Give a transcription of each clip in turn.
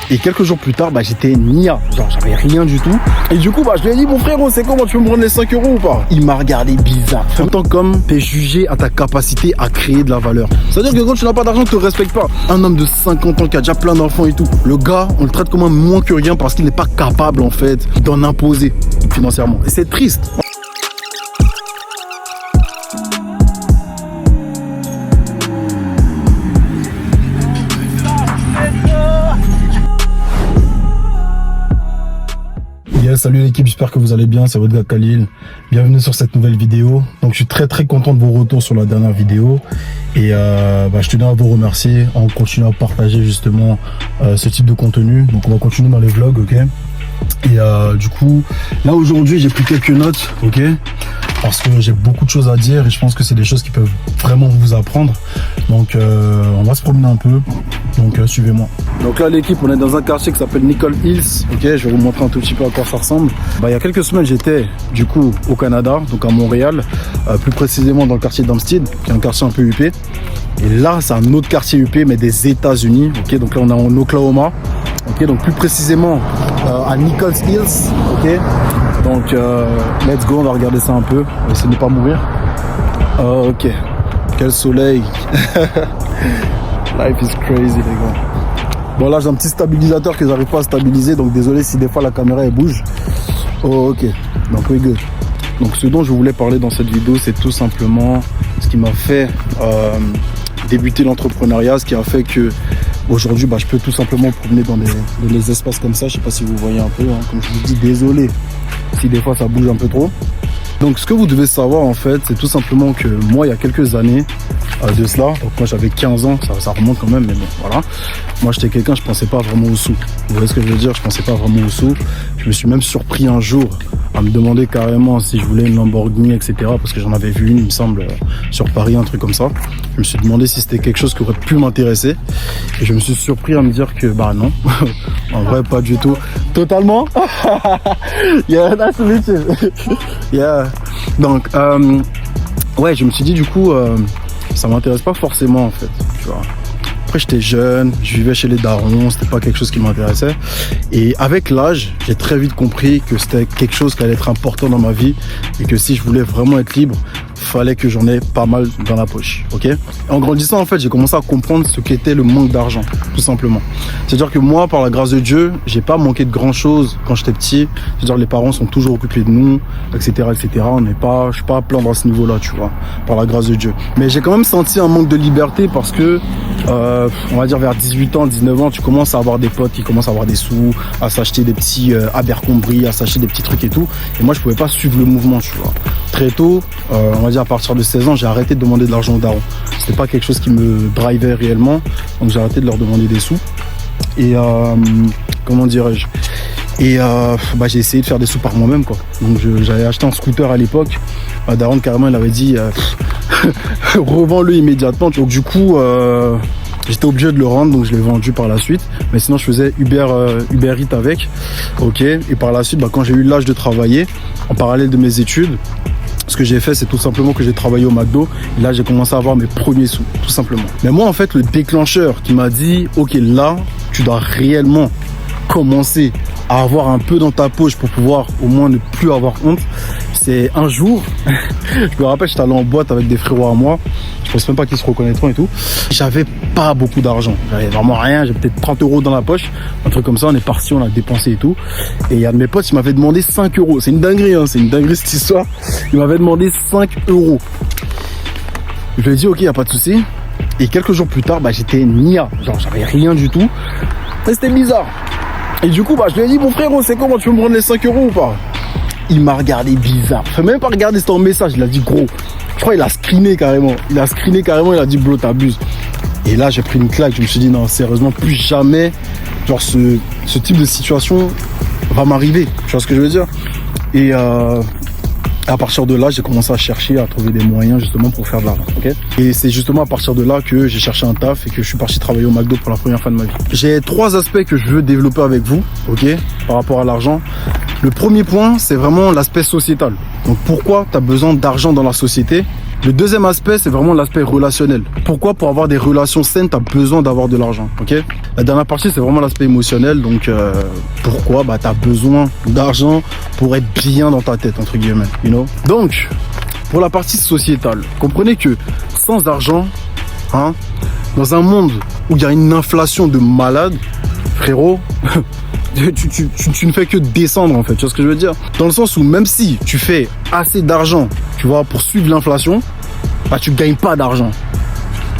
Et quelques jours plus tard, j'étais nia. Genre, j'avais rien du tout. Et du coup, je lui ai dit, mon frérot, c'est comment, tu peux me rendre les 5 € ou pas? Il m'a regardé bizarre. En même temps, comme t'es jugé à ta capacité à créer de la valeur. C'est-à-dire que quand tu n'as pas d'argent, tu te respectes pas. Un homme de 50 ans qui a déjà plein d'enfants et tout. Le gars, on le traite comme un moins que rien parce qu'il n'est pas capable, en fait, d'en imposer financièrement. Et c'est triste. Salut l'équipe, j'espère que vous allez bien, c'est votre gars Khalil. Bienvenue sur cette nouvelle vidéo. Donc je suis très content de vos retours sur la dernière vidéo. Et je tenais à vous remercier en continuant à partager justement ce type de contenu. Donc on va continuer dans les vlogs, ok. Et du coup, là aujourd'hui j'ai pris quelques notes, ok, parce que j'ai beaucoup de choses à dire et je pense que c'est des choses qui peuvent vraiment vous apprendre. Donc on va se promener un peu, donc suivez-moi. Donc là l'équipe, on est dans un quartier qui s'appelle Nicole Hills, ok, je vais vous montrer un tout petit peu à quoi ça ressemble. Il y a quelques semaines j'étais du coup au Canada, donc à Montréal, plus précisément dans le quartier d'Hampstead, qui est un quartier un peu huppé. Et là c'est un autre quartier huppé mais des États-Unis, ok, donc là on est en Oklahoma. Ok, donc plus précisément à Nicole Hills, ok. Donc let's go, on va regarder ça un peu, on va essayer de ne pas mourir. Ok, quel soleil. Life is crazy les gars. Bon là j'ai un petit stabilisateur que j'arrive pas à stabiliser, donc désolé si des fois la caméra elle bouge. Oh, ok, donc we good. Donc ce dont je voulais parler dans cette vidéo, c'est tout simplement ce qui m'a fait débuter l'entrepreneuriat, ce qui a fait que aujourd'hui, je peux tout simplement promener dans des espaces comme ça. Je sais pas si vous voyez un peu, hein. Comme je vous dis, désolé si des fois ça bouge un peu trop. Donc ce que vous devez savoir en fait, c'est tout simplement que moi il y a quelques années de cela, donc moi j'avais 15 ans, ça remonte quand même, mais bon voilà. Moi j'étais quelqu'un, je pensais pas vraiment aux sous. Vous voyez ce que je veux dire? Je pensais pas vraiment aux sous. Je me suis même surpris un jour à me demander carrément si je voulais une Lamborghini, etc. Parce que j'en avais vu une, il me semble, sur Paris, un truc comme ça. Je me suis demandé si c'était quelque chose qui aurait pu m'intéresser. Et je me suis surpris à me dire que non, en vrai pas du tout. Totalement. Yeah, that's it. Yeah. Donc, ouais, je me suis dit du coup, ça m'intéresse pas forcément en fait, tu vois. Après j'étais jeune, je vivais chez les darons, c'était pas quelque chose qui m'intéressait. Et avec l'âge, j'ai très vite compris que c'était quelque chose qui allait être important dans ma vie et que si je voulais vraiment être libre, fallait que j'en ai pas mal dans la poche, ok. Et en grandissant en fait, j'ai commencé à comprendre ce qu'était le manque d'argent, tout simplement. C'est-à-dire que moi, par la grâce de Dieu, j'ai pas manqué de grand chose quand j'étais petit. C'est-à-dire les parents sont toujours occupés de nous, etc., etc. Je suis pas à plaindre à ce niveau-là, tu vois, par la grâce de Dieu. Mais j'ai quand même senti un manque de liberté parce que, on va dire vers 18 ans, 19 ans, tu commences à avoir des potes qui commencent à avoir des sous, à s'acheter des petits Abercrombie, à s'acheter des petits trucs et tout. Et moi, je pouvais pas suivre le mouvement, tu vois. Très tôt, on va dire à partir de 16 ans, j'ai arrêté de demander de l'argent aux darons. C'était pas quelque chose qui me drivait réellement, donc j'ai arrêté de leur demander des sous. Et comment dirais-je, et j'ai essayé de faire des sous par moi-même, quoi. Donc j'avais acheté un scooter à l'époque. Ma daronne carrément, elle avait dit revends-le immédiatement. Donc du coup j'étais obligé de le rendre, donc je l'ai vendu par la suite. Mais sinon je faisais Uber Eats avec, ok. Et par la suite, quand j'ai eu l'âge de travailler en parallèle de mes études, ce que j'ai fait, c'est tout simplement que j'ai travaillé au McDo. Et là, j'ai commencé à avoir mes premiers sous, tout simplement. Mais moi, en fait, le déclencheur qui m'a dit, ok, là, tu dois réellement commencer à avoir un peu dans ta poche pour pouvoir au moins ne plus avoir honte. C'est un jour, je me rappelle, j'étais allé en boîte avec des frérots à moi. Je pense même pas qu'ils se reconnaîtront et tout. J'avais pas beaucoup d'argent. J'avais vraiment rien. J'avais peut-être 30 € dans la poche. Un truc comme ça. On est parti, on a dépensé et tout. Et il y a de mes potes, il m'avait demandé 5 €. C'est une dinguerie, hein. C'est une dinguerie cette histoire. Il m'avait demandé 5 €. Je lui ai dit, ok, y a pas de souci. Et quelques jours plus tard, j'étais nia. Genre, j'avais rien du tout. Et c'était bizarre. Et du coup, je lui ai dit, mon frérot, c'est comment, tu peux me rendre les 5 € ou pas? Il m'a regardé bizarre. Enfin, même pas regardé, c'était en message. Il a dit, gros. Je crois qu'il a screené carrément. Il a dit, bro, t'abuses. Et là, j'ai pris une claque. Je me suis dit, non, sérieusement, plus jamais, genre, ce type de situation va m'arriver. Tu vois ce que je veux dire? Et à partir de là, j'ai commencé à chercher, à trouver des moyens justement pour faire de l'argent, ok. Et c'est justement à partir de là que j'ai cherché un taf et que je suis parti travailler au McDo pour la première fois de ma vie. J'ai 3 aspects que je veux développer avec vous, ok, par rapport à l'argent. Le premier point, c'est vraiment l'aspect sociétal. Donc pourquoi tu as besoin d'argent dans la société? Le deuxième aspect, c'est vraiment l'aspect relationnel. Pourquoi? Pour avoir des relations saines, tu as besoin d'avoir de l'argent, ok? La dernière partie, c'est vraiment l'aspect émotionnel. Donc, pourquoi? Bah, tu as besoin d'argent pour être bien dans ta tête, entre guillemets, you know? Donc, pour la partie sociétale, comprenez que sans argent, hein, dans un monde où il y a une inflation de malade, frérot, tu ne fais que descendre en fait, tu vois ce que je veux dire? Dans le sens où même si tu fais assez d'argent, tu vois, pour suivre l'inflation, bah tu gagnes pas d'argent.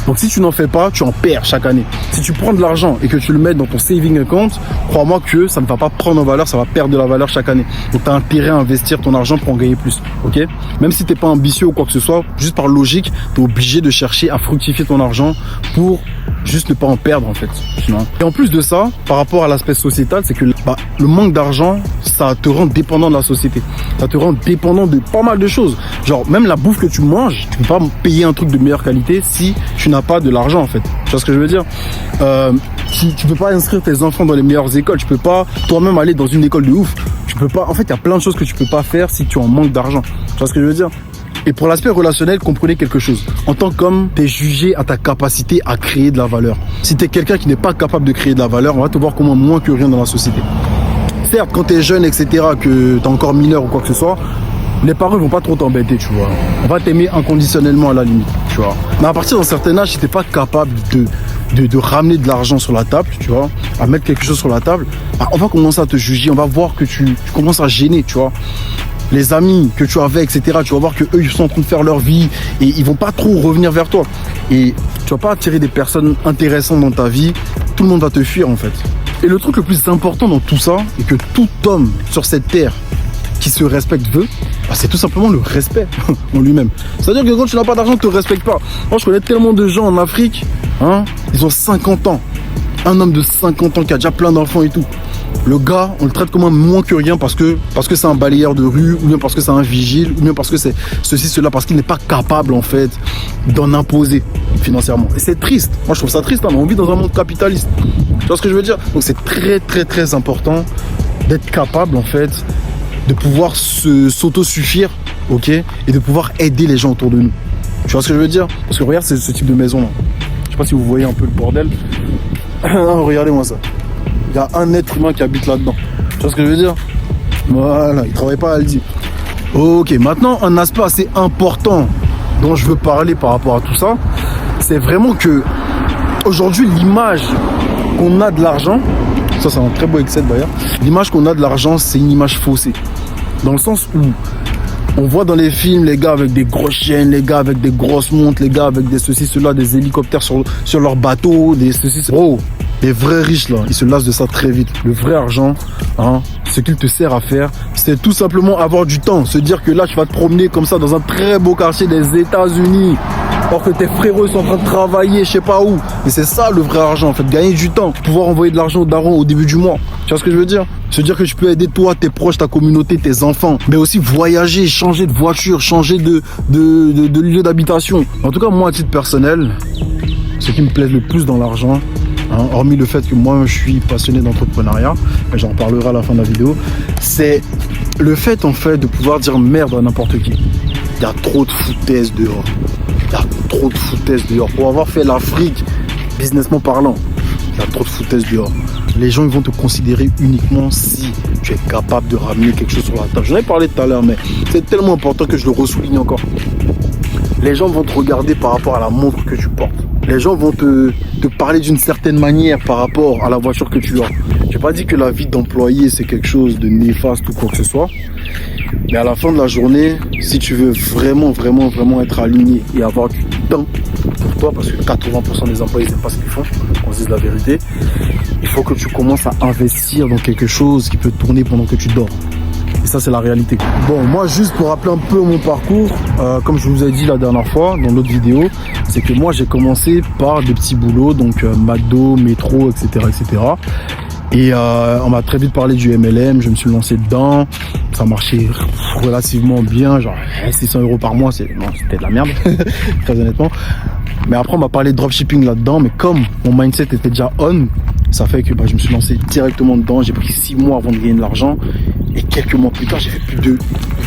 Donc si tu n'en fais pas, tu en perds chaque année. Si tu prends de l'argent et que tu le mets dans ton saving account, crois-moi que ça ne va pas prendre en valeur, ça va perdre de la valeur chaque année. Donc tu as intérêt à investir ton argent pour en gagner plus, ok? Même si tu n'es pas ambitieux ou quoi que ce soit, juste par logique, tu es obligé de chercher à fructifier ton argent pour juste ne pas en perdre en fait. Et en plus de ça, par rapport à l'aspect sociétal, c'est que le manque d'argent, ça te rend dépendant de la société. Ça te rend dépendant de pas mal de choses. Genre même la bouffe que tu manges, tu peux pas payer un truc de meilleure qualité si tu n'as pas de l'argent en fait. Tu vois ce que je veux dire? Tu peux pas inscrire tes enfants dans les meilleures écoles. Tu peux pas toi-même aller dans une école de ouf. Tu peux pas. En fait, il y a plein de choses que tu peux pas faire si tu en manques d'argent. Tu vois ce que je veux dire? Et pour l'aspect relationnel, comprenez quelque chose. En tant qu'homme, tu es jugé à ta capacité à créer de la valeur. Si tu es quelqu'un qui n'est pas capable de créer de la valeur, on va te voir comme un moins que rien dans la société. Certes, quand tu es jeune, etc., que tu es encore mineur ou quoi que ce soit, les parents ne vont pas trop t'embêter, tu vois. On va t'aimer inconditionnellement à la limite, tu vois. Mais à partir d'un certain âge, si tu n'es pas capable de ramener de l'argent sur la table, tu vois, à mettre quelque chose sur la table, bah, on va commencer à te juger, on va voir que tu commences à gêner, tu vois. Les amis que tu avais, etc., tu vas voir que eux ils sont en train de faire leur vie et ils vont pas trop revenir vers toi. Et tu vas pas attirer des personnes intéressantes dans ta vie. Tout le monde va te fuir en fait. Et le truc le plus important dans tout ça, et que tout homme sur cette terre qui se respecte veut, bah, c'est tout simplement le respect en lui-même. C'est-à-dire que quand tu n'as pas d'argent, tu ne te respectes pas. Moi, je connais tellement de gens en Afrique, hein, ils ont 50 ans. Un homme de 50 ans qui a déjà plein d'enfants et tout. Le gars, on le traite comme un moins que rien parce que c'est un balayeur de rue, ou bien parce que c'est un vigile, ou bien parce que c'est ceci, cela, parce qu'il n'est pas capable en fait d'en imposer financièrement. Et c'est triste. Moi, je trouve ça triste, hein, mais on vit dans un monde capitaliste. Tu vois ce que je veux dire? Donc c'est très très très important d'être capable en fait de pouvoir s'autosuffire, ok, et de pouvoir aider les gens autour de nous. Tu vois ce que je veux dire? Parce que regarde ce type de maison là. Je sais pas si vous voyez un peu le bordel. Regardez-moi ça. Il y a un être humain qui habite là-dedans. Tu vois ce que je veux dire? Voilà, il travaille pas à Aldi. Ok, maintenant un aspect assez important dont je veux parler par rapport à tout ça, c'est vraiment que aujourd'hui l'image qu'on a de l'argent, ça c'est un très beau excès d'ailleurs, l'image qu'on a de l'argent c'est une image faussée. Dans le sens où on voit dans les films les gars avec des grosses chaînes, les gars avec des grosses montres, les gars avec des ceci, cela, des hélicoptères sur leur bateau, des ceci, cela. Oh, les vrais riches là, ils se lassent de ça très vite. Le vrai argent, hein, ce qu'il te sert à faire, c'est tout simplement avoir du temps. Se dire que là tu vas te promener comme ça dans un très beau quartier des États-Unis, alors que tes frérots sont en train de travailler, je sais pas où. Et c'est ça le vrai argent en fait, gagner du temps, pouvoir envoyer de l'argent au daron au début du mois. Tu vois ce que je veux dire? Se dire que tu peux aider toi, tes proches, ta communauté, tes enfants, mais aussi voyager, changer de voiture, changer de lieu d'habitation. En tout cas, moi à titre personnel, ce qui me plaît le plus dans l'argent, hein, hormis le fait que moi je suis passionné d'entrepreneuriat, mais j'en parlerai à la fin de la vidéo, c'est le fait en fait de pouvoir dire merde à n'importe qui. Il y a trop de foutaises dehors. Il y a trop de foutaises dehors. Pour avoir fait l'Afrique, businessment parlant, il y a trop de foutaises dehors. Les gens ils vont te considérer uniquement si tu es capable de ramener quelque chose sur la table. J'en ai parlé tout à l'heure, mais c'est tellement important que je le ressouligne encore. Les gens vont te regarder par rapport à la montre que tu portes. Les gens vont te parler d'une certaine manière par rapport à la voiture que tu as. Je n'ai pas dit que la vie d'employé c'est quelque chose de néfaste ou quoi que ce soit. Mais à la fin de la journée, si tu veux vraiment être aligné et avoir du temps pour toi, parce que 80% des employés n'aiment pas ce qu'ils font, on se dise la vérité, il faut que tu commences à investir dans quelque chose qui peut tourner pendant que tu dors. Et ça, c'est la réalité. Bon, moi, juste pour rappeler un peu mon parcours, comme je vous ai dit la dernière fois dans l'autre vidéo, c'est que moi, j'ai commencé par des petits boulots, donc McDo, métro, etc., etc. Et on m'a très vite parlé du MLM, je me suis lancé dedans, ça marchait relativement bien, genre 600 € par mois, c'était de la merde, très honnêtement. Mais après on m'a parlé de dropshipping là-dedans, mais comme mon mindset était déjà on, ça fait que je me suis lancé directement dedans, j'ai pris 6 mois avant de gagner de l'argent, et quelques mois plus tard j'ai fait plus de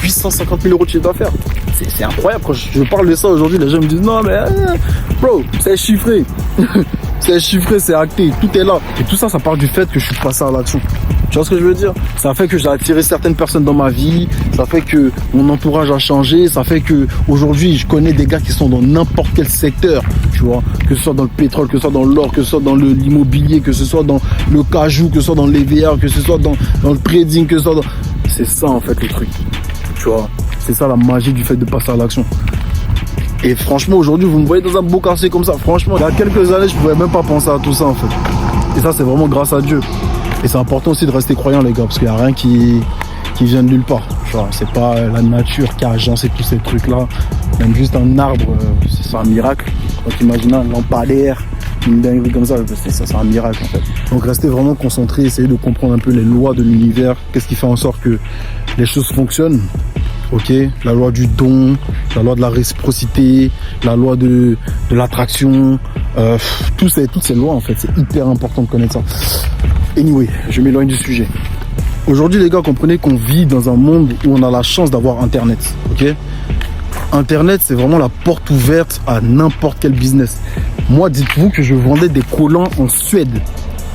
850 000 euros de chiffre d'affaires. C'est incroyable. Quand je parle de ça aujourd'hui, les gens me disent non, mais bro, c'est chiffré. C'est chiffré, c'est acté, tout est là. Et tout ça, ça part du fait que je suis passé à l'action. Tu vois ce que je veux dire? Ça fait que j'ai attiré certaines personnes dans ma vie, ça fait que mon entourage a changé, ça fait que aujourd'hui je connais des gars qui sont dans n'importe quel secteur, tu vois, que ce soit dans le pétrole, que ce soit dans l'or, que ce soit dans l'immobilier, que ce soit dans le cajou, que ce soit dans l'EVR, que ce soit dans le trading, que ce soit dans... C'est ça en fait le truc, tu vois. C'est ça la magie du fait de passer à l'action. Et franchement aujourd'hui vous me voyez dans un beau quartier comme ça, franchement il y a quelques années je pouvais même pas penser à tout ça en fait. Et ça c'est vraiment grâce à Dieu. Et c'est important aussi de rester croyant les gars, parce qu'il n'y a rien qui vient de nulle part. C'est pas la nature qui a agencé tous ces trucs là. Même juste un arbre, c'est un miracle. Donc imaginez un lampadaire, une dinguerie comme ça, c'est un miracle en fait. Donc restez vraiment concentrés, essayez de comprendre un peu les lois de l'univers, qu'est-ce qui fait en sorte que les choses fonctionnent. Ok, la loi du don, la loi de la réciprocité, la loi de l'attraction, toutes ces lois en fait, c'est hyper important de connaître ça. Anyway, je m'éloigne du sujet. Aujourd'hui les gars, comprenez qu'on vit dans un monde où on a la chance d'avoir internet, ok. Internet c'est vraiment la porte ouverte à n'importe quel business. Moi dites-vous que je vendais des collants en Suède.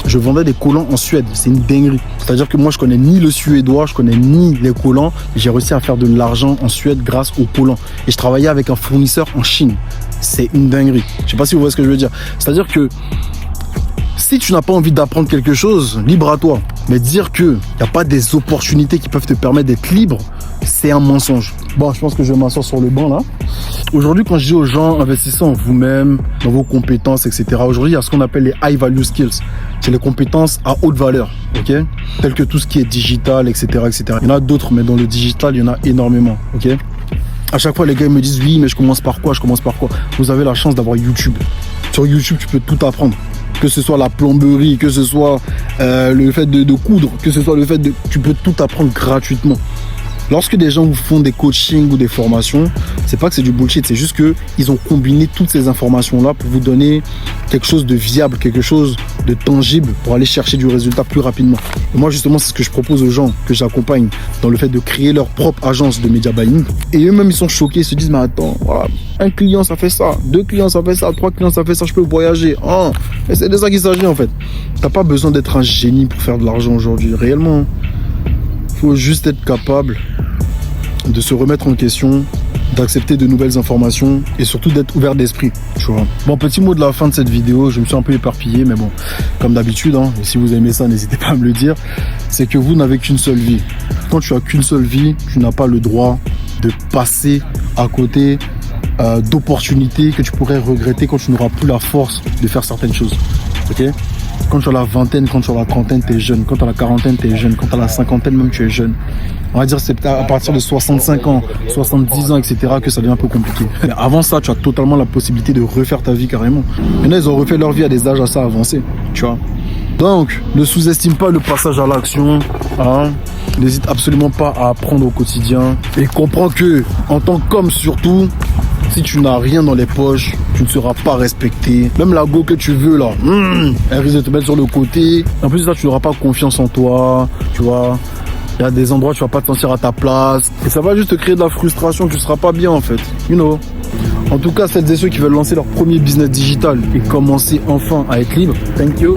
Je vendais des collants en Suède, c'est une dinguerie. C'est-à-dire que moi je connais ni le suédois, je connais ni les collants. J'ai réussi à faire de l'argent en Suède grâce aux collants. Et je travaillais avec un fournisseur en Chine. C'est une dinguerie. Je sais pas si vous voyez ce que je veux dire. C'est-à-dire que si tu n'as pas envie d'apprendre quelque chose, libre à toi. Mais dire qu'il n'y a pas des opportunités qui peuvent te permettre d'être libre, c'est un mensonge. Bon, je pense que je vais m'asseoir sur le banc là. Aujourd'hui, quand je dis aux gens, investissez en vous-même, dans vos compétences, etc. Aujourd'hui, il y a ce qu'on appelle les high value skills. C'est les compétences à haute valeur, ok? Telles que tout ce qui est digital, etc., etc. Il y en a d'autres, mais dans le digital, il y en a énormément, ok? À chaque fois, les gars ils me disent, oui, mais je commence par quoi? Vous avez la chance d'avoir YouTube. Sur YouTube, tu peux tout apprendre. Que ce soit la plomberie, que ce soit le fait de coudre, que ce soit le fait de... Tu peux tout apprendre gratuitement. Lorsque des gens vous font des coachings ou des formations, c'est pas que c'est du bullshit, c'est juste que ils ont combiné toutes ces informations-là pour vous donner quelque chose de viable, quelque chose de tangible pour aller chercher du résultat plus rapidement. Et moi, justement, c'est ce que je propose aux gens que j'accompagne dans le fait de créer leur propre agence de media buying. Et eux-mêmes, ils sont choqués, ils se disent, mais attends, voilà, un client, ça fait ça, 2 clients, ça fait ça, 3 clients, ça fait ça, je peux voyager. Oh, et c'est de ça qu'il s'agit, en fait. T'as pas besoin d'être un génie pour faire de l'argent aujourd'hui, réellement. Faut juste être capable de se remettre en question, d'accepter de nouvelles informations et surtout d'être ouvert d'esprit, tu vois. Bon, petit mot de la fin de cette vidéo, je me suis un peu éparpillé, mais bon, comme d'habitude, hein, et si vous aimez ça, n'hésitez pas à me le dire, c'est que vous n'avez qu'une seule vie. Quand tu as qu'une seule vie, tu n'as pas le droit de passer à côté d'opportunités que tu pourrais regretter quand tu n'auras plus la force de faire certaines choses, ok? Quand tu as la vingtaine, quand tu as la trentaine, tu es jeune. Quand tu as la quarantaine, tu es jeune. Quand tu as la cinquantaine, même tu es jeune. On va dire que c'est à partir de 65 ans, 70 ans, etc. que ça devient un peu compliqué. Mais avant ça, tu as totalement la possibilité de refaire ta vie carrément. Maintenant, ils ont refait leur vie à des âges assez avancés, tu vois. Donc, ne sous-estime pas le passage à l'action. Hein. N'hésite absolument pas à apprendre au quotidien. Et comprends que, en tant qu'homme surtout, si tu n'as rien dans les poches, tu ne seras pas respecté. Même la go que tu veux là, elle risque de te mettre sur le côté. En plus de ça, tu n'auras pas confiance en toi, tu vois. Il y a des endroits où tu vas pas te sentir à ta place. Et ça va juste te créer de la frustration, tu ne seras pas bien en fait. You know. En tout cas, celles et ceux qui veulent lancer leur premier business digital et commencer enfin à être libre, thank you.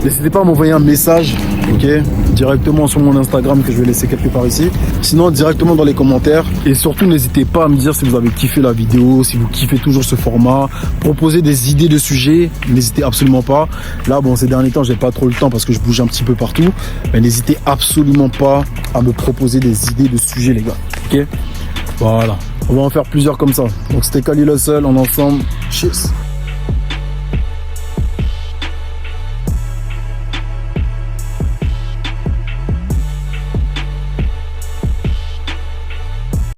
N'hésitez pas à m'envoyer un message, ok, directement sur mon Instagram que je vais laisser quelque part ici. Sinon, directement dans les commentaires. Et surtout, n'hésitez pas à me dire si vous avez kiffé la vidéo, si vous kiffez toujours ce format. Proposez des idées de sujets, n'hésitez absolument pas. Là, bon, ces derniers temps, j'ai pas trop le temps parce que je bouge un petit peu partout. Mais n'hésitez absolument pas à me proposer des idées de sujets, les gars, ok. Voilà, on va en faire plusieurs comme ça. Donc, c'était Khalil Hustle, en ensemble. Cheers.